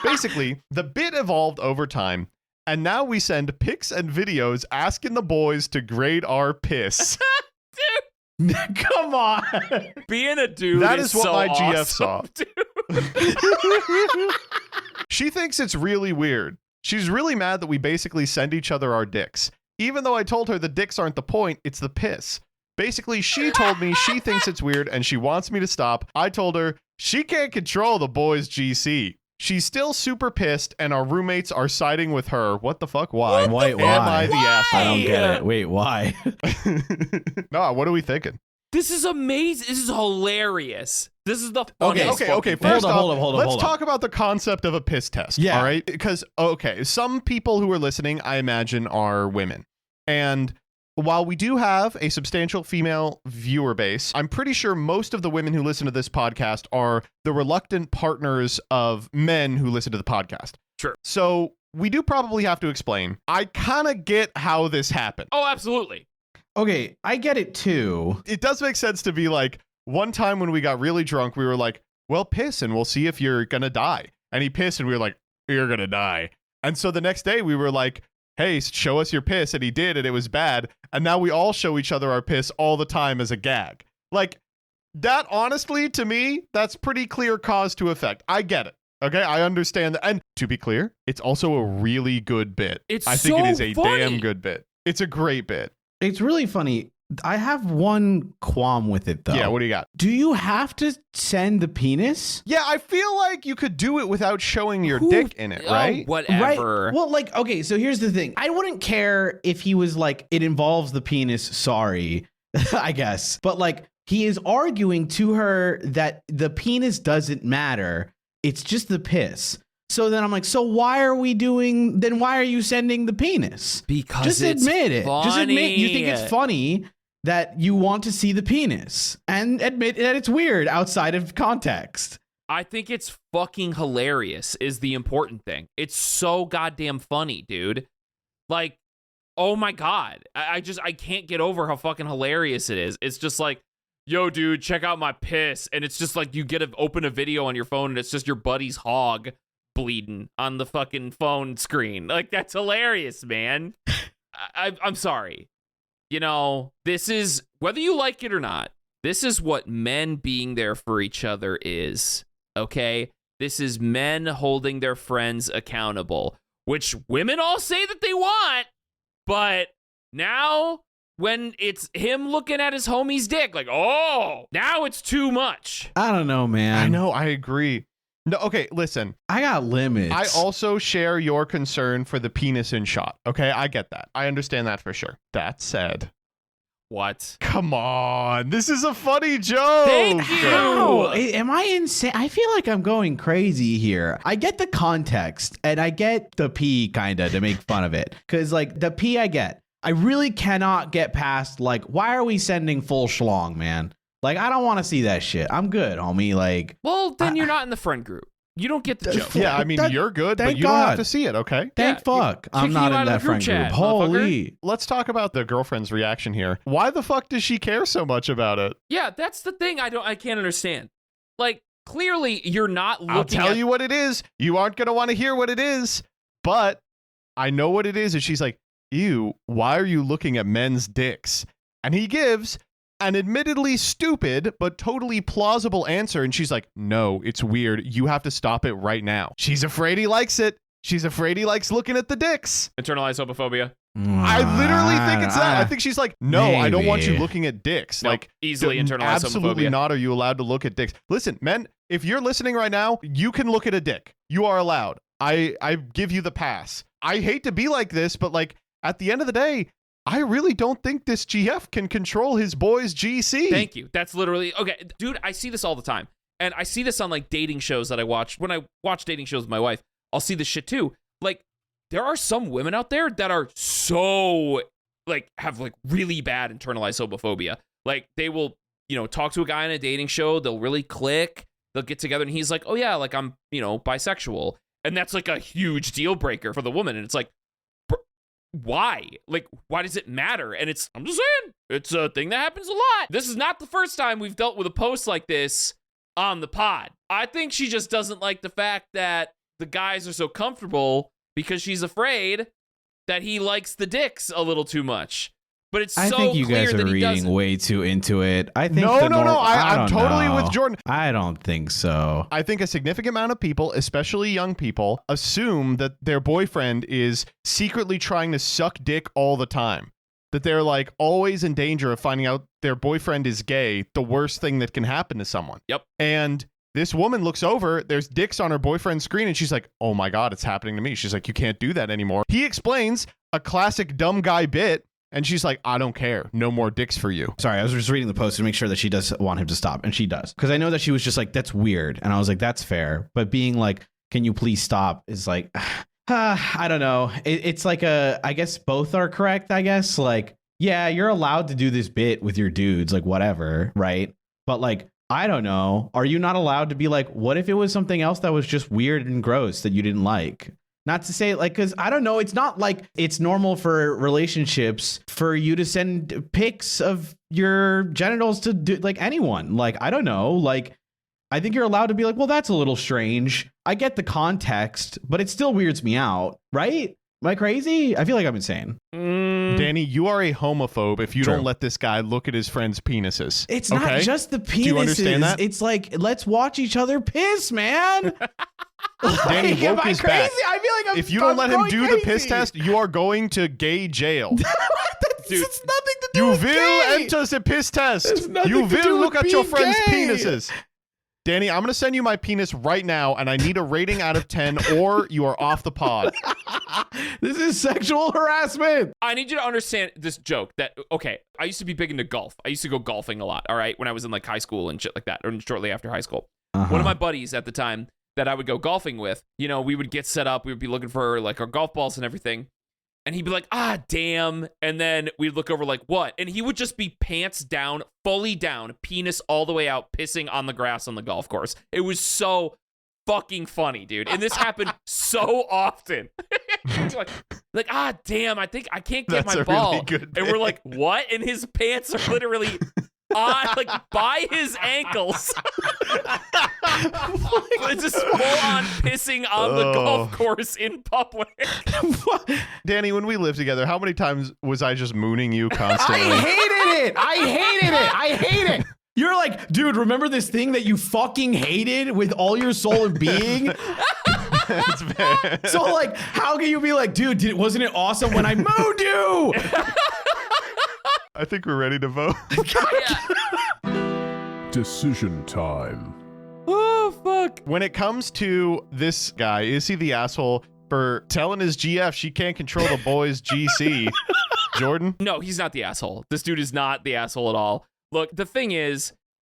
Basically, the bit evolved over time, and now we send pics and videos asking the boys to grade our piss. Come on. Being a dude That is is what so my GF awesome, saw. dude. She thinks it's really weird. She's really mad that we basically send each other our dicks. Even though I told her the dicks aren't the point, it's the piss. Basically, she told me she thinks it's weird and she wants me to stop. I told her she can't control the boys' GC. She's still super pissed and our roommates are siding with her. What the fuck? Why? Why? Am I the I asshole? don't get it. Wait, why? No, what are we thinking? This is amazing. This is hilarious. This is the funniest Okay. fucking First off, hold on. let's talk about the concept of a piss test. Yeah. All right. Because, okay, some people who are listening, I imagine, are women. And while we do have a substantial female viewer base, I'm pretty sure most of the women who listen to this podcast are the reluctant partners of men who listen to the podcast. Sure. So we do probably have to explain. I kind of get how this happened. Oh, absolutely. Okay, I get it too. It does make sense to be like, one time when we got really drunk, we were like, well, piss and we'll see if you're going to die. And he pissed and we were like, you're going to die. And so the next day we were like, hey, show us your piss. And he did, and it was bad. And now we all show each other our piss all the time as a gag. Like, that honestly, to me, that's pretty clear cause to effect. I get it. Okay, I understand that. And to be clear, it's also a really good bit. It's I think so it is a funny. damn good bit. It's a great bit. It's really funny. I have one qualm with it though. Yeah, what do you got? Do you have to send the penis? Yeah, I feel like you could do it without showing your Who- dick in it, right? Oh, whatever. Right. Well, like, okay, so here's the thing. I wouldn't care if he was like, it involves the penis, sorry, I guess. But like, he is arguing to her that the penis doesn't matter. It's just the piss. So then I'm like, so why are you sending the penis? Because Just it's admit it. Just admit you think funny. it's funny that you want to see the penis and admit that it's weird outside of context. I think it's fucking hilarious is the important thing. It's so goddamn funny, dude. Like, oh my God. I can't get over how fucking hilarious it is. It's just like, yo, dude, check out my piss. And it's just like you open a video on your phone and it's just your buddy's hog bleeding on the fucking phone screen. Like, that's hilarious, man. I'm sorry. You know, this is, whether you like it or not, this is what men being there for each other is, okay? This is men holding their friends accountable, which women all say that they want, but Now, when it's him looking at his homie's dick, like, oh, now it's too much. I don't know, man. I know. I agree. No, okay, listen. I got limits. I also share your concern for the penis in shot. Okay, I get that. I understand that for sure. That said, What? come on, this is a funny joke. Thank you. How? Am I insane? I feel like I'm going crazy here. I get the context and I get the P kind of to make fun of it. Because, like, the P I get. I really cannot get past, like, why are we sending full schlong, man? Like, I don't want to see that shit. I'm good, homie. Like, Well, then you're not in the friend group. You don't get the joke. Yeah, I mean, That- you're good, but thank you don't have God. to see it, okay? thank Yeah, fuck. I'm kicking not you out in of that the group friend group. chat, Holy. Let's talk about the girlfriend's reaction here. Why the fuck does she care so much about it? Yeah, that's the thing I can't understand. Like, clearly you're not looking I'll tell at you what it is. You aren't going to want to hear what it is, but I know what it is. And she's like, ew, why are you looking at men's dicks? And he gives an admittedly stupid, but totally plausible answer. And she's like, no, it's weird. You have to stop it right now. She's afraid he likes it. She's afraid he likes looking at the dicks. internalized homophobia. I literally think it's that. I think she's like, no, I don't want you Maybe. looking at dicks. No, Like, easily internalized absolutely homophobia. not are you allowed to look at dicks. Listen, men, if you're listening right now, you can look at a dick. You are allowed. I give you the pass. I hate to be like this, but like at the end of the day, I really don't think this GF can control his boy's GC. Thank you. That's literally okay, dude. I see this all the time, and I see this on like dating shows that I watch. When I watch dating shows with my wife, I'll see this shit too. Like, there are some women out there that are so like have like really bad internalized homophobia. Like, they will, talk to a guy on a dating show. They'll really click. They'll get together, and he's like, "Oh yeah, like I'm, bisexual," and that's like a huge deal breaker for the woman. And it's like, why? Like, why does it matter? And I'm just saying, it's a thing that happens a lot. This is not the first time we've dealt with a post like this on the pod. I think she just doesn't like the fact that the guys are so comfortable because she's afraid that he likes the dicks a little too much. But it's I so think you clear guys are that he reading doesn't. way too into it. I think No, the no, no. I'm don't totally know. with Jordan. I don't think so. I think a significant amount of people, especially young people, assume that their boyfriend is secretly trying to suck dick all the time. That they're like always in danger of finding out their boyfriend is gay, the worst thing that can happen to someone. Yep. And this woman looks over, there's dicks on her boyfriend's screen, and she's like, oh my God, it's happening to me. She's like, you can't do that anymore. He explains a classic dumb guy bit, and she's like, I don't care. No more dicks for you. Sorry, I was just reading the post to make sure that she does want him to stop, and she does. Because I know that she was just like, that's weird. And I was like, that's fair. But being like, can you please stop is like, I don't know. It's like I guess both are correct, I guess. Like, yeah, you're allowed to do this bit with your dudes, like whatever, right? But like, I don't know. Are you not allowed to be like, what if it was something else that was just weird and gross that you didn't like? Not to say like, because I don't know, it's not like it's normal for relationships for you to send pics of your genitals to do, like anyone. Like, I don't know. Like, I think you're allowed to be like, well, that's a little strange. I get the context, but it still weirds me out, right? Am I crazy? I feel like I'm insane. Danny, you are a homophobe if you True. don't let this guy look at his friends' penises. It's okay? not just the penises. Do you understand that? It's like, let's watch each other piss, man. Danny, Like, am woke I is crazy? back. I feel like If you don't let him going do the piss crazy. test, you are going to gay jail. Dude, It's nothing to do You with will gay. enter the piss test. There's nothing You to do will with look at your being friends' gay. penises. Danny, I'm going to send you my penis right now, and I need a rating out of 10, or you are off the pod. This is sexual harassment. I need you to understand this joke that, okay, I used to be big into golf. I used to go golfing a lot, all right, when I was in like high school and shit like that, or shortly after high school. One of my buddies at the time that I would go golfing with, we would get set up. We would be looking for like our golf balls and everything. And he'd be like, damn. And then we'd look over like, what? And he would just be pants down, fully down, penis all the way out, pissing on the grass on the golf course. It was so fucking funny, dude. And this happened so often. like, damn, I think I can't get That's my a ball. really good And we're bit. like, what? And his pants are literally on, like, by his ankles. It's just full on pissing on the golf course in public. Danny, when we lived together, how many times was I just mooning you constantly? I hate it. You're like, dude, remember this thing that you fucking hated with all your soul and being? That's fair. So like, how can you be like, dude, wasn't it awesome when I mooned you? I think we're ready to vote. Decision time. Oh, fuck. When it comes to this guy, is he the asshole for telling his GF she can't control the boys' GC? Jordan? No, he's not the asshole. This dude is not the asshole at all. Look, the thing is,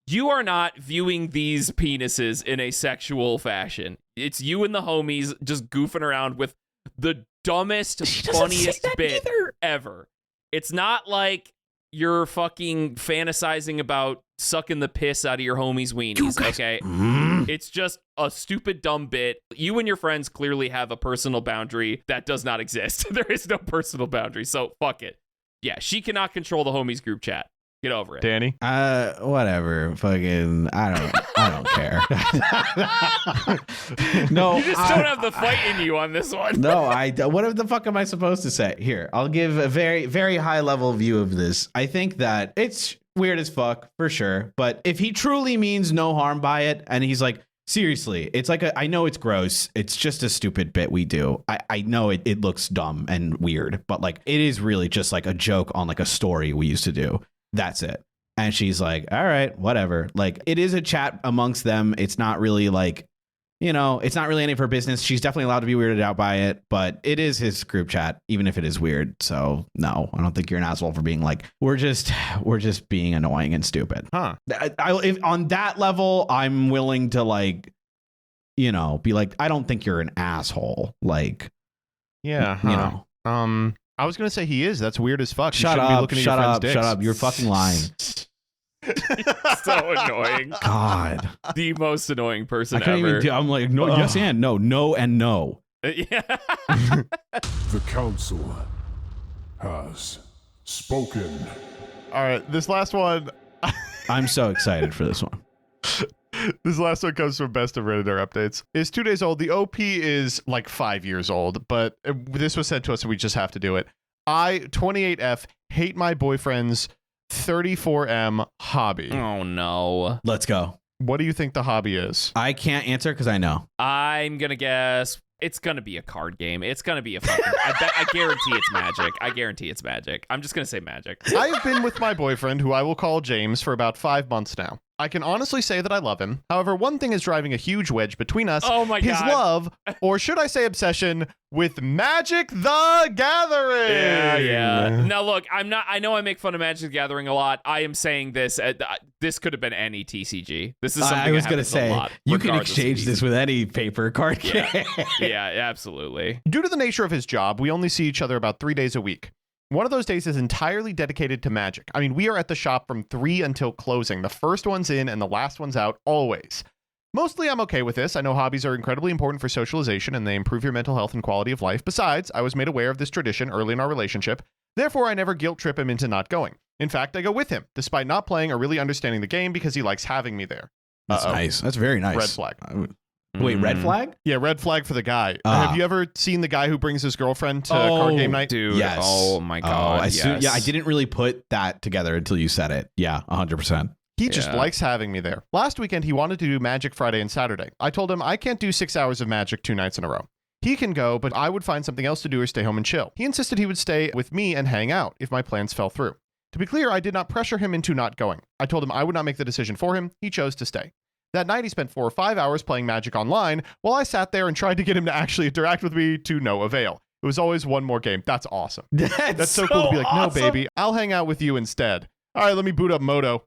you are not viewing these penises in a sexual fashion. It's you and the homies just goofing around with the dumbest, funniest bit ever. It's not like you're fucking fantasizing about sucking the piss out of your homies' weenies, okay? It's just a stupid, dumb bit. You and your friends clearly have a personal boundary that does not exist. There is no personal boundary, so fuck it. Yeah, she cannot control the homies group chat. Get over it. Danny? Whatever. Fucking, I don't care. No, You just don't have the fight in you on this one. No, what the fuck am I supposed to say? Here, I'll give a very, very high level view of this. I think that it's weird as fuck, for sure. But if he truly means no harm by it, and he's like, seriously, it's like, I know it's gross. It's just a stupid bit we do. I know it looks dumb and weird, but like, it is really just like a joke on like a story we used to do. That's it. And she's like, all right, whatever. Like, it is a chat amongst them. It's not really like, it's not really any of her business. She's definitely allowed to be weirded out by it, but it is his group chat, even if it is weird. So no, I don't think you're an asshole for being like, we're just being annoying and stupid. Huh. If on that level, I'm willing to like, be like, I don't think you're an asshole. Like, Yeah. I was going to say he is. That's weird as fuck. Shut up. Shut up. You're fucking lying. So annoying. God. The most annoying person I can't ever. even do. I'm like, no, yes and no, no and no. Yeah. The council has spoken. All right, this last one. I'm so excited for this one. This last one comes from Best of Redditor Updates. It's 2 days old. The OP is like 5 years old, but this was sent to us, so we just have to do it. I, 28F, hate my boyfriend's 34M hobby. Oh, no. Let's go. What do you think the hobby is? I can't answer because I know. I'm going to guess it's going to be a card game. It's going to be a fucking... I guarantee it's Magic. I guarantee it's Magic. I'm just going to say Magic. I have been with my boyfriend, who I will call James, for about 5 months now. I can honestly say that I love him. However, one thing is driving a huge wedge between us. Oh my his God. love, or should I say obsession, with Magic the Gathering. Yeah. Now, look, I know I make fun of Magic the Gathering a lot. I am saying this. This could have been any TCG. This is something I was going to say, lot, you can regardless of exchange season. this with any paper card game. Yeah, absolutely. Due to the nature of his job, we only see each other about 3 days a week. One of those days is entirely dedicated to Magic. I mean, we are at the shop from 3 until closing. The first one's in and the last one's out, always. Mostly, I'm okay with this. I know hobbies are incredibly important for socialization and they improve your mental health and quality of life. Besides, I was made aware of this tradition early in our relationship. Therefore, I never guilt trip him into not going. In fact, I go with him, despite not playing or really understanding the game because he likes having me there. That's nice. That's very nice. Red flag. Wait, red flag? Yeah, red flag for the guy. Have you ever seen the guy who brings his girlfriend to card game night? Dude. Yes. Oh my God. Yeah, I didn't really put that together until you said it. Yeah, 100%. He just likes having me there. Last weekend, he wanted to do Magic Friday and Saturday. I told him I can't do 6 hours of Magic 2 nights in a row. He can go, but I would find something else to do or stay home and chill. He insisted he would stay with me and hang out if my plans fell through. To be clear, I did not pressure him into not going. I told him I would not make the decision for him. He chose to stay. That night, he spent 4 or 5 hours playing Magic online while I sat there and tried to get him to actually interact with me to no avail. It was always one more game. That's awesome. That's so cool to be like, awesome. no, baby, I'll hang out with you instead. All right, let me boot up Moto.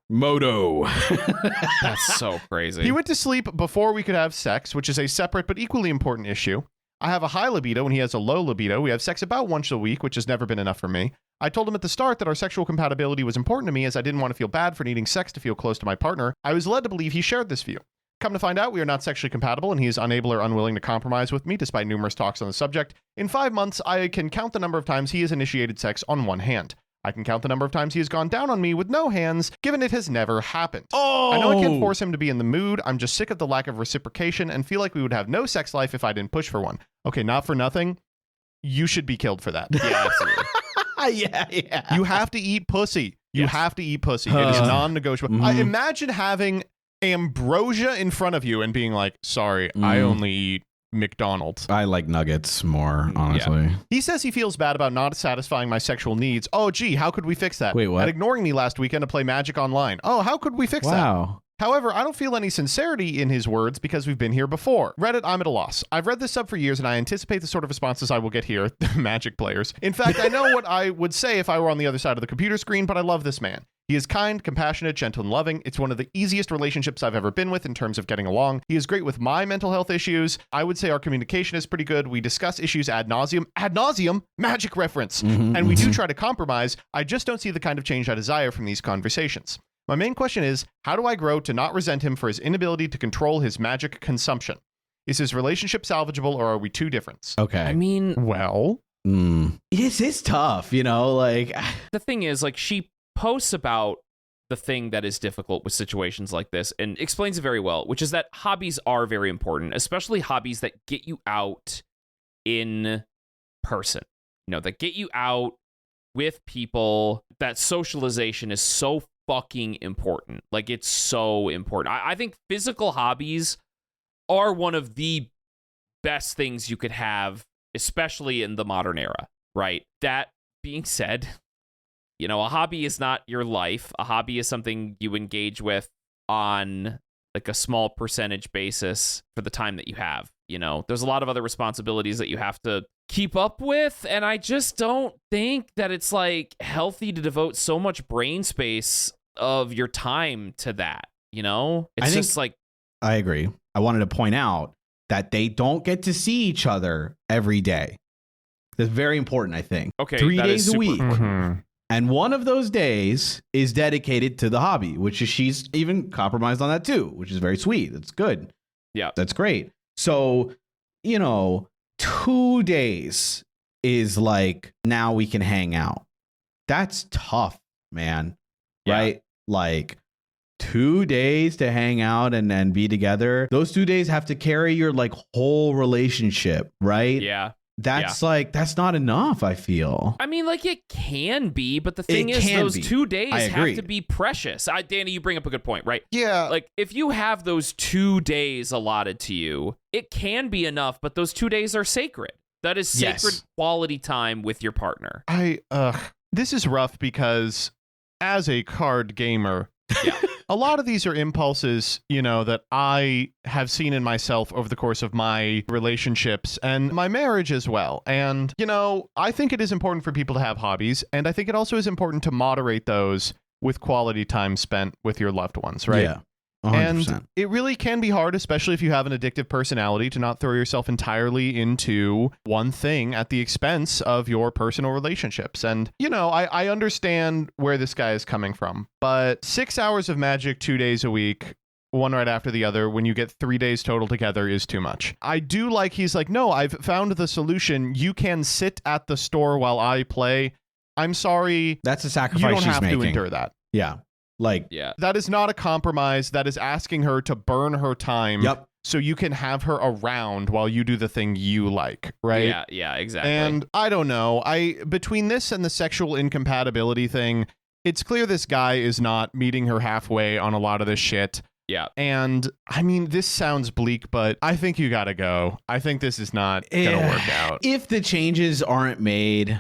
That's so crazy. He went to sleep before we could have sex, which is a separate but equally important issue. I have a high libido and he has a low libido. We have sex about once a week, which has never been enough for me. I told him at the start that our sexual compatibility was important to me as I didn't want to feel bad for needing sex to feel close to my partner. I was led to believe he shared this view. Come to find out, we are not sexually compatible and he is unable or unwilling to compromise with me despite numerous talks on the subject. In 5 months, I can count the number of times he has initiated sex on one hand. I can count the number of times he has gone down on me with no hands, given it has never happened. Oh! I know I can't force him to be in the mood. I'm just sick of the lack of reciprocation and feel like we would have no sex life if I didn't push for one. Okay, not for nothing. You should be killed for that. Yeah, absolutely. yeah. You have to eat pussy. You Yes. have to eat pussy. It is non-negotiable. I imagine having ambrosia in front of you and being like, sorry, I only eat McDonald's. I like nuggets more, honestly. He says he feels bad about not satisfying my sexual needs. Oh, gee, how could we fix that? Wait, what? And ignoring me last weekend to play Magic Online. Oh, how could we fix that? Wow. However, I don't feel any sincerity in his words because we've been here before. Reddit, I'm at a loss. I've read this sub for years and I anticipate the sort of responses I will get here, Magic players. In fact, I know what I would say if I were on the other side of the computer screen, but I love this man. He is kind, compassionate, gentle, and loving. It's one of the easiest relationships I've ever been with in terms of getting along. He is great with my mental health issues. I would say our communication is pretty good. We discuss issues ad nauseum, Magic reference. And we do try to compromise. I just don't see the kind of change I desire from these conversations. My main question is, how do I grow to not resent him for his inability to control his Magic consumption? Is his relationship salvageable or are we too different? Okay. I mean, Well, This is tough, like... the thing is, like, she posts about the thing that is difficult with situations like this and explains it very well, which is that hobbies are very important, especially hobbies that get you out in person, that get you out with people. That socialization is so fucking important. Like, it's so important. I think physical hobbies are one of the best things you could have, especially in the modern era, right? That being said, a hobby is not your life. A hobby is something you engage with on like a small percentage basis for the time that you have. There's a lot of other responsibilities that you have to keep up with, and I just don't think that it's like healthy to devote so much brain space of your time to that. It's just like, I agree. I wanted to point out that they don't get to see each other every day. That's very important, I think. okay, 3 that is days a super week. important. And one of those days is dedicated to the hobby, which is she's even compromised on that too, which is very sweet. That's good. Yeah. That's great. So, 2 days is like, now we can hang out. That's tough, man. Yeah. Right? Like 2 days to hang out and then be together. Those 2 days have to carry your like whole relationship, right? Yeah. That's like, that's not enough, I feel. I mean, like, it can be, but the thing It is, can those be. 2 days I have agree. to be precious. Danny, you bring up a good point, right? yeah. Like, if you have those 2 days allotted to you, it can be enough, but those 2 days are sacred. That is sacred Yes. quality time with your partner. This is rough because as a card gamer, Yeah. a lot of these are impulses, that I have seen in myself over the course of my relationships and my marriage as well. And, I think it is important for people to have hobbies. And I think it also is important to moderate those with quality time spent with your loved ones, right? Yeah. 100%. And it really can be hard, especially if you have an addictive personality, to not throw yourself entirely into one thing at the expense of your personal relationships. And, I understand where this guy is coming from, but 6 hours of Magic 2 days a week, one right after the other, when you get 3 days total together, is too much. I do like, he's like, no, I've found the solution. You can sit at the store while I play. I'm sorry. That's a You sacrifice don't she's have making. to endure that. Yeah. Like, Yeah. That is not a compromise. That is asking her to burn her time. Yep. So you can have her around while you do the thing you like, right? Yeah, yeah, exactly. And I don't know. Between this and the sexual incompatibility thing, it's clear this guy is not meeting her halfway on a lot of this shit. yeah. And I mean, this sounds bleak, but I think you gotta go. I think this is not gonna work out. If the changes aren't made,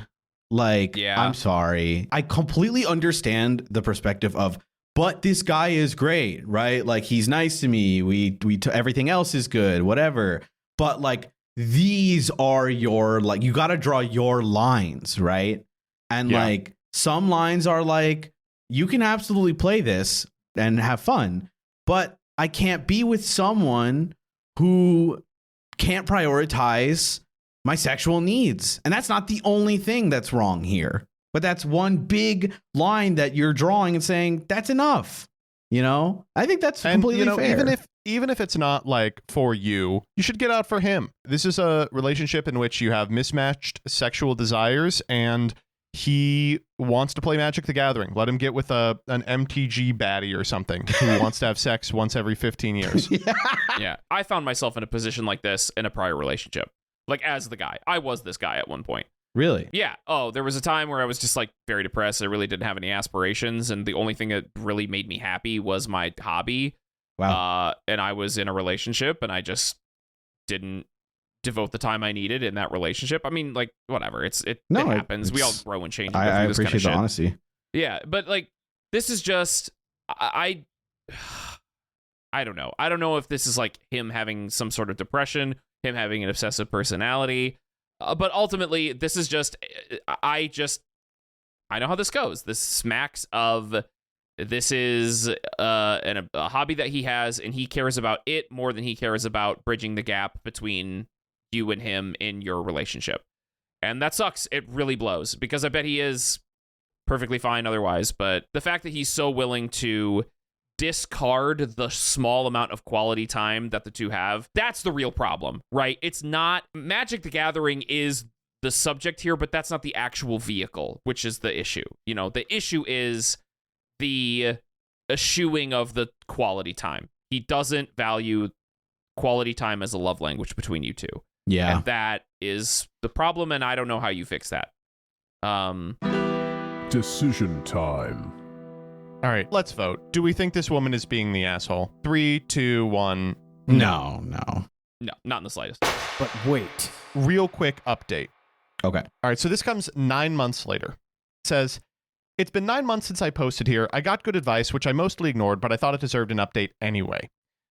like, Yeah. I'm sorry. I completely understand the perspective of, but this guy is great, right? Like, he's nice to me. Everything else is good, whatever. But like, these are your, like, you got to draw your lines, right? And Yeah. like, some lines are like, you can absolutely play this and have fun, but I can't be with someone who can't prioritize my sexual needs. And that's not the only thing that's wrong here, but that's one big line that you're drawing and saying that's enough. I think that's And completely fair. even if it's not like for you, you should get out for him. This is a relationship in which you have mismatched sexual desires, and he wants to play Magic the Gathering. Let him get with an MTG baddie or something who wants to have sex once every 15 years. Yeah. I found myself in a position like this in a prior relationship. Like, as the guy. I was this guy at one point. Really? Yeah. Oh, there was a time where I was just like very depressed. I really didn't have any aspirations, and the only thing that really made me happy was my hobby. Wow. And I was in a relationship, and I just didn't devote the time I needed in that relationship. I mean, like, whatever. It happens. We all grow and change. And go I through this appreciate kind the of honesty. Yeah, but like, this is just I don't know. I don't know if this is like him having some sort of depression, him having an obsessive personality, but ultimately, this is just I know how this goes. This smacks of this is a hobby that he has, and he cares about it more than he cares about bridging the gap between you and him in your relationship. And that sucks. It really blows, because I bet he is perfectly fine otherwise. But the fact that he's so willing to discard the small amount of quality time that the two have, that's the real problem, right? It's not Magic the Gathering is the subject here, but that's not the actual vehicle, which is the issue. You know, the issue is the eschewing of the quality time. He doesn't value quality time as a love language between you two. Yeah. And that is the problem, and I don't know how you fix that. Decision time. All right, let's vote. Do we think this woman is being the asshole? 3, 2, 1. No. No, not in the slightest. But wait. Real quick update. Okay. All right, so this comes 9 months later. It says, it's been 9 months since I posted here. I got good advice, which I mostly ignored, but I thought it deserved an update anyway.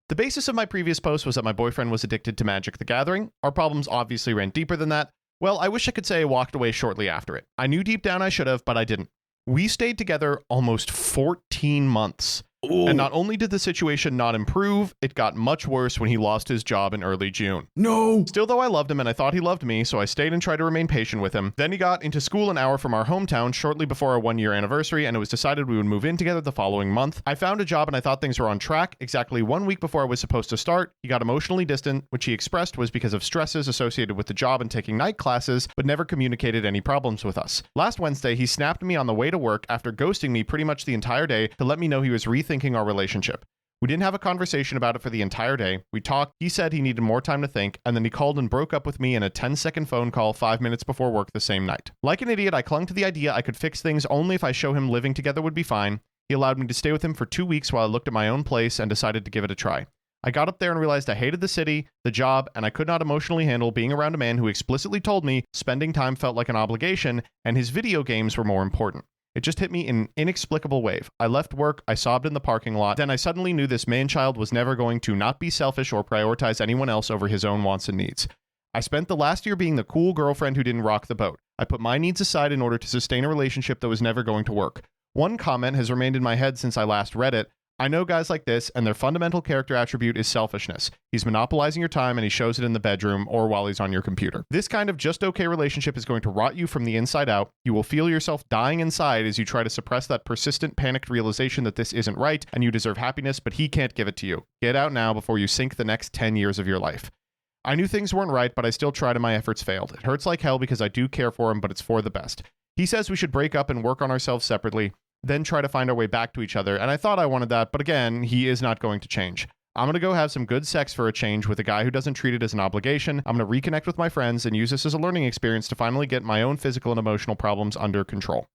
The basis of my previous post was that my boyfriend was addicted to Magic the Gathering. Our problems obviously ran deeper than that. Well, I wish I could say I walked away shortly after it. I knew deep down I should have, but I didn't. We stayed together almost 14 months. Ooh. And not only did the situation not improve, it got much worse when he lost his job in early June. No. Still, though, I loved him and I thought he loved me, so I stayed and tried to remain patient with him. Then he got into school an hour from our hometown shortly before our 1-year anniversary, and it was decided we would move in together the following month. I found a job and I thought things were on track. Exactly 1 week before I was supposed to start, he got emotionally distant, which he expressed was because of stresses associated with the job and taking night classes, but never communicated any problems with us. Last Wednesday, he snapped me on the way to work after ghosting me pretty much the entire day to let me know he was rethinking our relationship. We didn't have a conversation about it for the entire day. We talked, he said he needed more time to think, and then he called and broke up with me in a 10-second phone call 5 minutes before work the same night. Like an idiot, I clung to the idea I could fix things only if I show him living together would be fine. He allowed me to stay with him for 2 weeks while I looked at my own place and decided to give it a try. I got up there and realized I hated the city, the job, and I could not emotionally handle being around a man who explicitly told me spending time felt like an obligation and his video games were more important. It just hit me in an inexplicable wave. I left work, I sobbed in the parking lot, then I suddenly knew this man-child was never going to not be selfish or prioritize anyone else over his own wants and needs. I spent the last year being the cool girlfriend who didn't rock the boat. I put my needs aside in order to sustain a relationship that was never going to work. One comment has remained in my head since I last read it. I know guys like this, and their fundamental character attribute is selfishness. He's monopolizing your time, and he shows it in the bedroom or while he's on your computer. This kind of just okay relationship is going to rot you from the inside out. You will feel yourself dying inside as you try to suppress that persistent, panicked realization that this isn't right, and you deserve happiness, but he can't give it to you. Get out now before you sink the next 10 years of your life. I knew things weren't right, but I still tried and my efforts failed. It hurts like hell because I do care for him, but it's for the best. He says we should break up and work on ourselves separately, then try to find our way back to each other, and I thought I wanted that, but again, he is not going to change. I'm going to go have some good sex for a change with a guy who doesn't treat it as an obligation. I'm going to reconnect with my friends and use this as a learning experience to finally get my own physical and emotional problems under control.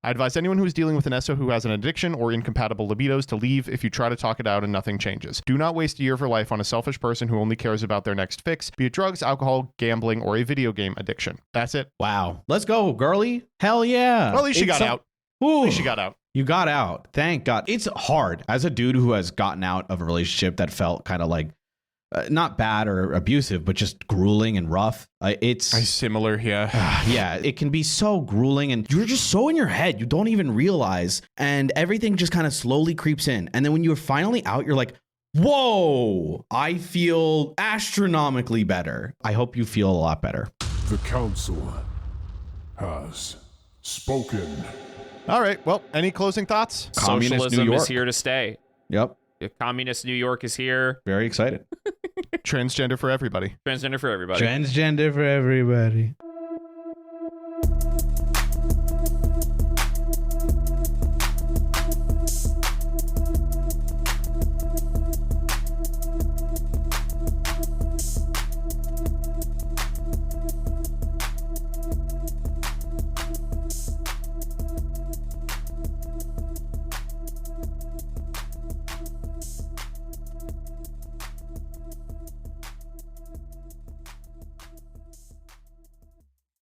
I advise anyone who is dealing with an SO who has an addiction or incompatible libidos to leave if you try to talk it out and nothing changes. Do not waste a year of your life on a selfish person who only cares about their next fix, be it drugs, alcohol, gambling, or a video game addiction. That's it. Wow. Let's go, girly. Hell yeah. Well, at least she got out. Ooh. At least she got out. You got out. Thank God. It's hard as a dude who has gotten out of a relationship that felt kind of like not bad or abusive, but just grueling and rough. It's Similar, yeah. yeah, it can be so grueling and you're just so in your head. You don't even realize and everything just kind of slowly creeps in. And then when you're finally out, you're like, whoa, I feel astronomically better. I hope you feel a lot better. The Council has spoken. All right. Well, any closing thoughts? Communist New Socialism York. is here to stay. Yep. Communist New York is here. Very excited. Transgender for everybody. Transgender for everybody. Transgender for everybody.